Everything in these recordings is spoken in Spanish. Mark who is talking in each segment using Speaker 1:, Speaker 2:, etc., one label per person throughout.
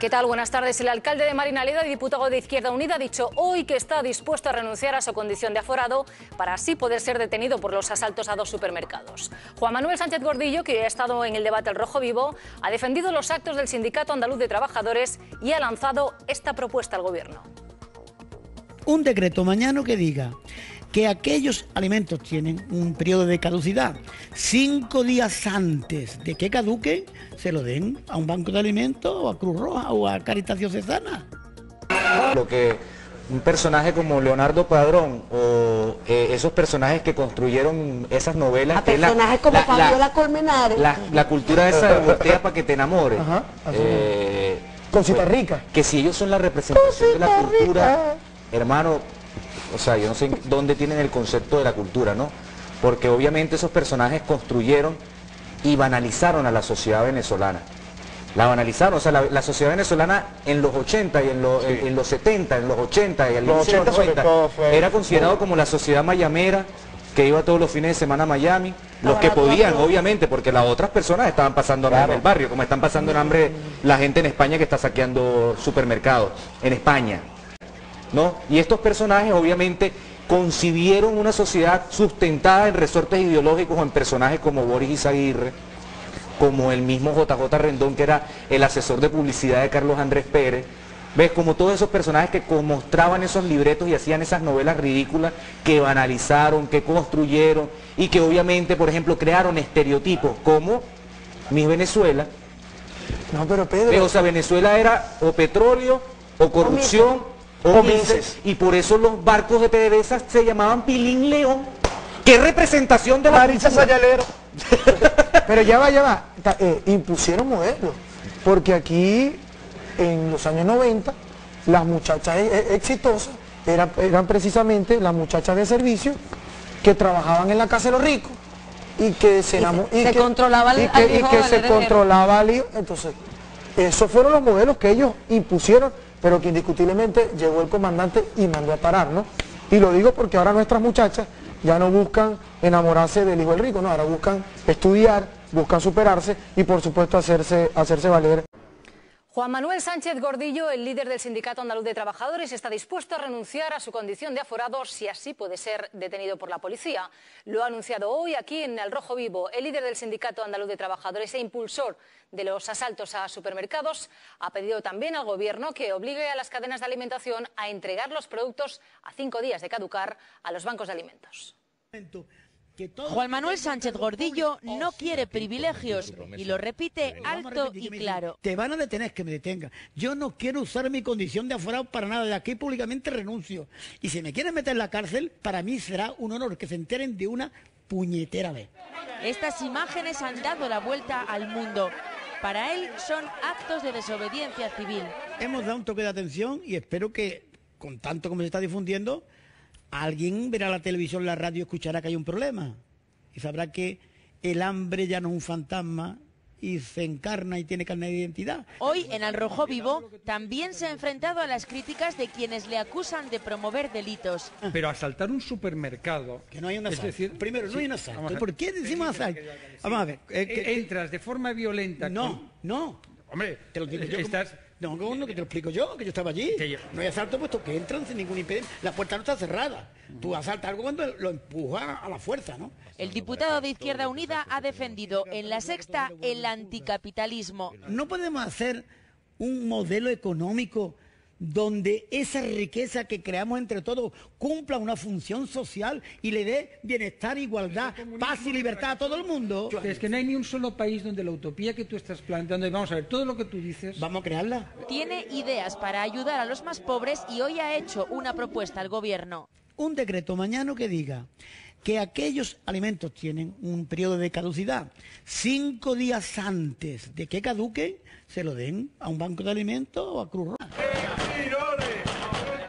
Speaker 1: ¿Qué tal? Buenas tardes. El alcalde de Marinaleda y diputado de Izquierda Unida ha dicho hoy que está dispuesto a renunciar a su condición de aforado para así poder ser detenido por los asaltos a dos supermercados. Juan Manuel Sánchez Gordillo, que ha estado en el debate El Rojo Vivo, ha defendido los actos del Sindicato Andaluz de Trabajadores y ha lanzado esta propuesta al Gobierno.
Speaker 2: Un decreto mañana que diga que aquellos alimentos tienen un periodo de caducidad. 5 días antes de que caduquen, se lo den a un banco de alimentos o a Cruz Roja o a Cáritas Diocesana.
Speaker 3: Lo que un personaje como Leonardo Padrón o esos personajes que construyeron esas novelas...
Speaker 4: A personajes como Fabiola Colmenares.
Speaker 3: La cultura esa de voltea para que te enamores.
Speaker 5: Ajá, Cosita rica.
Speaker 3: Que si ellos son la representación de la cultura, hermano, o sea, yo no sé dónde tienen el concepto de la cultura, ¿no? Porque obviamente esos personajes construyeron y banalizaron a la sociedad venezolana. La banalizaron, o sea, la sociedad venezolana en los 80 y en los 70, en los 80 y en los 90, era considerado como la sociedad mayamera, que iba todos los fines de semana a Miami, los que podían, obviamente, porque las otras personas estaban pasando hambre en el barrio, como están pasando en hambre la gente en España que está saqueando supermercados, en España, ¿no? Y estos personajes, obviamente, concibieron una sociedad sustentada en resortes ideológicos o en personajes como Boris Izaguirre, como el mismo JJ Rendón, que era el asesor de publicidad de Carlos Andrés Pérez. ¿Ves? Como todos esos personajes que mostraban esos libretos y hacían esas novelas ridículas, que banalizaron, que construyeron y que obviamente, por ejemplo, crearon estereotipos como Miss Venezuela.
Speaker 5: No, pero Pedro...
Speaker 3: O sea, Venezuela era o petróleo, o corrupción, o Mises. Y por eso los barcos de PDVSA se llamaban Pilín León. ¿Qué representación de la
Speaker 5: Marisa Sayalero? Pero ya va. Impusieron modelos. Porque aquí, en los años 90, las muchachas exitosas eran precisamente las muchachas de servicio que trabajaban en la casa de los ricos y que se
Speaker 4: controlaba
Speaker 5: al hijo. Entonces, esos fueron los modelos que ellos impusieron, pero que indiscutiblemente llegó el comandante y mandó a parar, ¿no? Y lo digo porque ahora nuestras muchachas ya no buscan enamorarse del hijo del rico, no, ahora buscan estudiar, buscan superarse y por supuesto hacerse valer.
Speaker 1: Juan Manuel Sánchez Gordillo, el líder del Sindicato Andaluz de Trabajadores, está dispuesto a renunciar a su condición de aforado si así puede ser detenido por la policía. Lo ha anunciado hoy aquí en El Rojo Vivo. El líder del Sindicato Andaluz de Trabajadores e impulsor de los asaltos a supermercados ha pedido también al Gobierno que obligue a las cadenas de alimentación a entregar los productos a 5 días de caducar a los bancos de alimentos.
Speaker 6: Juan Manuel Sánchez Gordillo no quiere privilegios y lo repite alto y claro.
Speaker 2: Te van a detener, que me detengan. Yo no quiero usar mi condición de aforado para nada. De aquí públicamente renuncio. Y si me quieren meter en la cárcel, para mí será un honor que se enteren de una puñetera vez.
Speaker 6: Estas imágenes han dado la vuelta al mundo. Para él son actos de desobediencia civil.
Speaker 2: Hemos dado un toque de atención y espero que, con tanto como se está difundiendo, alguien verá la televisión, la radio, escuchará que hay un problema y sabrá que el hambre ya no es un fantasma y se encarna y tiene carne de identidad.
Speaker 6: Hoy en El Rojo Vivo también se ha enfrentado a las críticas de quienes le acusan de promover delitos.
Speaker 7: Pero asaltar un supermercado...
Speaker 2: Que no hay un asalto.
Speaker 7: Es decir,
Speaker 2: primero, no hay un asalto. ¿Por qué decimos asalto? Vamos a ver.
Speaker 7: Entras de forma violenta...
Speaker 2: No.
Speaker 7: Hombre,
Speaker 2: te lo digo yo.
Speaker 7: Estás...
Speaker 2: No, que te lo explico yo, que yo estaba allí. No hay asalto puesto que entran sin ningún impedimento. La puerta no está cerrada. Tú asaltas algo cuando lo empujas a la fuerza, ¿no?
Speaker 6: El diputado de Izquierda Unida ha defendido en La Sexta el anticapitalismo.
Speaker 2: No podemos hacer un modelo económico donde esa riqueza que creamos entre todos cumpla una función social y le dé bienestar, igualdad, paz y libertad a todo el mundo.
Speaker 7: Es que no hay ni un solo país donde la utopía que tú estás planteando, y vamos a ver, todo lo que tú dices...
Speaker 2: Vamos a crearla.
Speaker 6: Tiene ideas para ayudar a los más pobres y hoy ha hecho una propuesta al Gobierno.
Speaker 2: Un decreto mañana que diga que aquellos alimentos tienen un periodo de caducidad. 5 días antes de que caduquen, se lo den a un banco de alimentos o a Cruz Roja.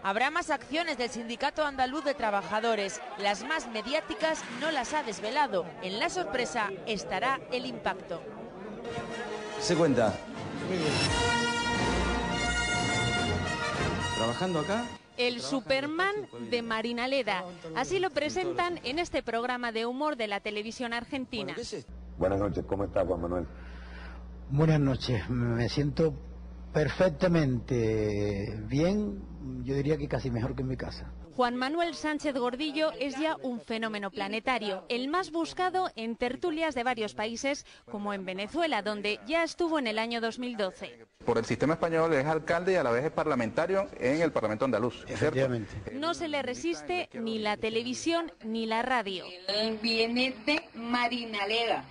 Speaker 6: Habrá más acciones del Sindicato Andaluz de Trabajadores. Las más mediáticas no las ha desvelado. En la sorpresa estará el impacto.
Speaker 8: Se cuenta. ¿Trabajando acá?
Speaker 9: El Superman de Marinaleda. Así lo presentan en este programa de humor de la televisión argentina.
Speaker 10: Buenas noches, ¿cómo está Juan Manuel?
Speaker 2: Buenas noches, me siento Perfectamente bien, yo diría que casi mejor que en mi casa.
Speaker 9: Juan Manuel Sánchez Gordillo es ya un fenómeno planetario, el más buscado en tertulias de varios países, como en Venezuela, donde ya estuvo en el año 2012.
Speaker 10: Por el sistema español es alcalde y a la vez es parlamentario en el Parlamento andaluz.
Speaker 2: Efectivamente.
Speaker 9: No se le resiste ni la televisión ni la radio.
Speaker 11: Él viene de Marinaleda,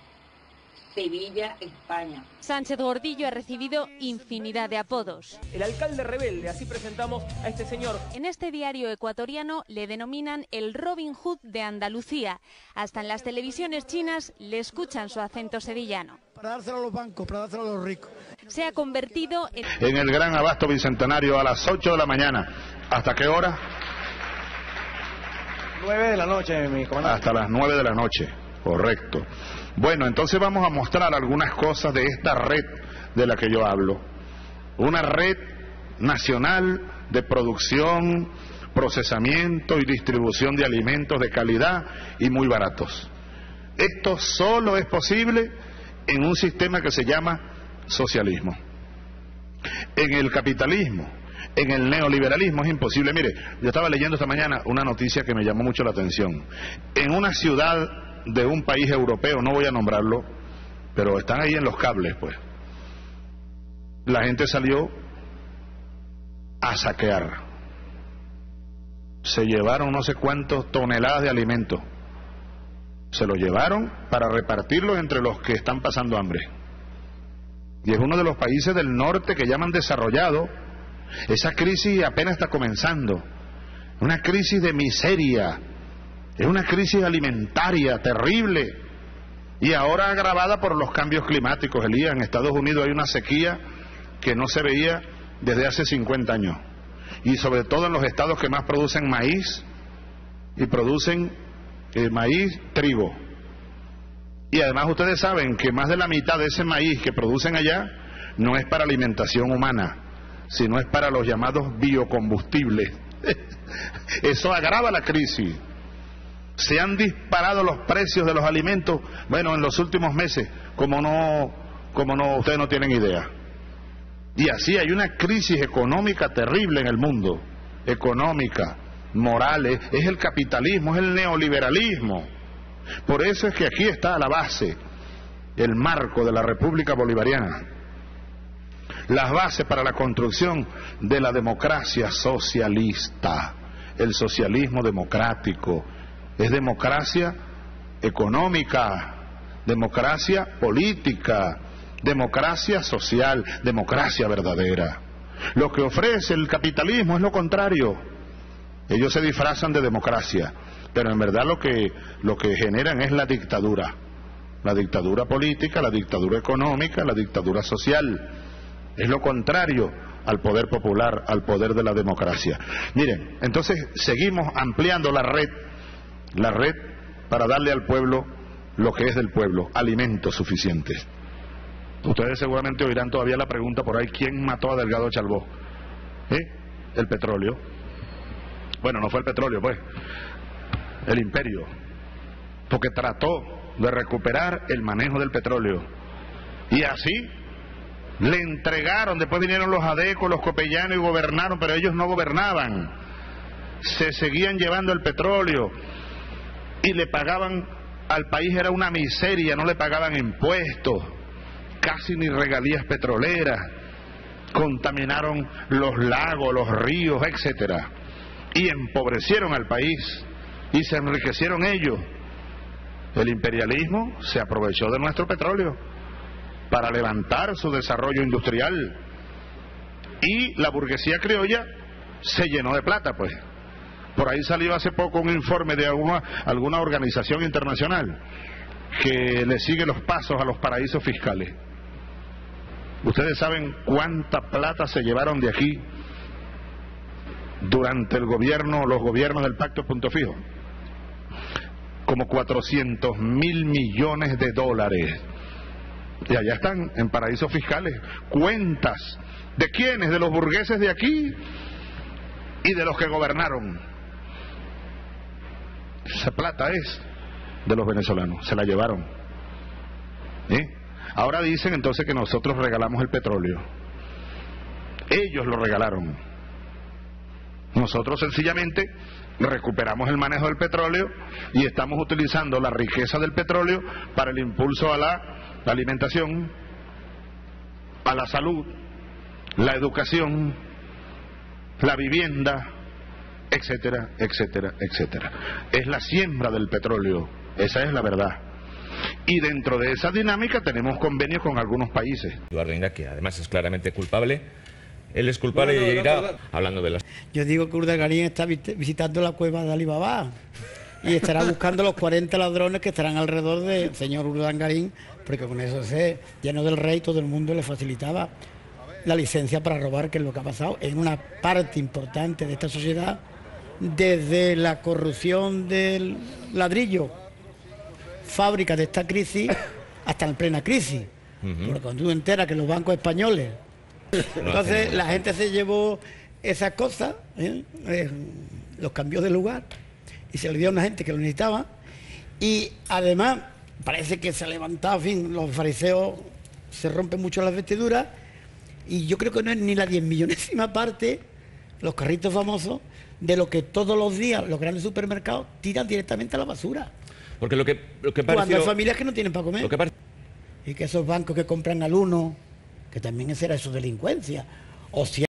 Speaker 11: Sevilla, España.
Speaker 9: Sánchez Gordillo ha recibido infinidad de apodos.
Speaker 12: El alcalde rebelde, así presentamos a este señor.
Speaker 9: En este diario ecuatoriano le denominan el Robin Hood de Andalucía. Hasta en las televisiones chinas le escuchan su acento sevillano.
Speaker 2: Para dárselo a los bancos, para dárselo a los ricos.
Speaker 9: Se ha convertido
Speaker 13: en el gran abasto bicentenario a las 8 de la mañana. ¿Hasta qué hora?
Speaker 5: 9 de la noche, mi comandante.
Speaker 13: Hasta las 9 de la noche, correcto. Bueno, entonces vamos a mostrar algunas cosas de esta red de la que yo hablo. Una red nacional de producción, procesamiento y distribución de alimentos de calidad y muy baratos. Esto solo es posible en un sistema que se llama socialismo. En el capitalismo, en el neoliberalismo es imposible. Mire, yo estaba leyendo esta mañana una noticia que me llamó mucho la atención. En una ciudad de un país europeo, no voy a nombrarlo, pero están ahí en los cables, pues. La gente salió a saquear. Se llevaron no sé cuántas toneladas de alimentos. Se los llevaron para repartirlos entre los que están pasando hambre. Y es uno de los países del norte que llaman desarrollado. Esa crisis apenas está comenzando. Una crisis de miseria. Es una crisis alimentaria terrible. Y ahora agravada por los cambios climáticos. Elías, en Estados Unidos hay una sequía que no se veía desde hace 50 años. Y sobre todo en los estados que más producen maíz. Y producen maíz, trigo. Y además ustedes saben que más de la mitad de ese maíz que producen allá no es para alimentación humana, sino es para los llamados biocombustibles. Eso agrava la crisis. Se han disparado los precios de los alimentos, bueno, en los últimos meses, como no, ustedes no tienen idea. Y así hay una crisis económica terrible en el mundo, económica, moral, es el capitalismo, es el neoliberalismo. Por eso es que aquí está la base, el marco de la República Bolivariana, las bases para la construcción de la democracia socialista, el socialismo democrático. Es democracia económica, democracia política, democracia social, democracia verdadera. Lo que ofrece el capitalismo es lo contrario. Ellos se disfrazan de democracia, pero en verdad lo que generan es la dictadura política, la dictadura económica, la dictadura social. Es lo contrario al poder popular, al poder de la democracia. Miren, entonces seguimos ampliando la red para darle al pueblo lo que es del pueblo, alimentos suficientes. Ustedes seguramente oirán todavía la pregunta por ahí, ¿quién mató a Delgado Chalbó? El petróleo. Bueno, no fue el petróleo, pues, el imperio, porque trató de recuperar el manejo del petróleo. Y así le entregaron, después vinieron los adecos, los copellanos y gobernaron, pero ellos no gobernaban. Se seguían llevando el petróleo y le pagaban al país, era una miseria, no le pagaban impuestos, casi ni regalías petroleras, contaminaron los lagos, los ríos, etcétera, y empobrecieron al país y se enriquecieron ellos. El imperialismo se aprovechó de nuestro petróleo para levantar su desarrollo industrial y la burguesía criolla se llenó de plata, pues. Por ahí salió hace poco un informe de alguna organización internacional que le sigue los pasos a los paraísos fiscales. Ustedes saben cuánta plata se llevaron de aquí durante los gobiernos del Pacto Punto Fijo. Como 400.000 millones de dólares. Y allá están, en paraísos fiscales, cuentas. ¿De quiénes? De los burgueses de aquí y de los que gobernaron. Esa plata es de los venezolanos, se la llevaron. Ahora dicen entonces que nosotros regalamos el petróleo. Ellos lo regalaron. Nosotros sencillamente recuperamos el manejo del petróleo y estamos utilizando la riqueza del petróleo para el impulso a la alimentación, a la salud, la educación, la vivienda, etcétera, etcétera, etcétera. Es la siembra del petróleo, esa es la verdad. Y dentro de esa dinámica tenemos convenios con algunos países.
Speaker 14: Eduardo Inda, que además es claramente culpable. Él es culpable y irá hablando de las...
Speaker 2: Yo digo que Urdangarín está visitando la cueva de Alibaba y estará buscando los 40 ladrones que estarán alrededor del señor Urdangarín, porque con eso lleno del rey, todo el mundo le facilitaba la licencia para robar, que es lo que ha pasado en una parte importante de esta sociedad, desde la corrupción del ladrillo, fábrica de esta crisis, hasta en plena crisis. Porque cuando tú enteras que los bancos españoles... Entonces la gente se llevó esas cosas, los cambió de lugar y se le dio a una gente que lo necesitaba, y además parece que se ha levantado, en fin, los fariseos se rompen mucho las vestiduras, y yo creo que no es ni la 10.000.000ª parte, los carritos famosos, de lo que todos los días los grandes supermercados tiran directamente a la basura.
Speaker 14: Porque lo que pareció...
Speaker 2: Cuando hay familias que no tienen para comer. Y que esos bancos que compran al uno, que también era eso delincuencia, o si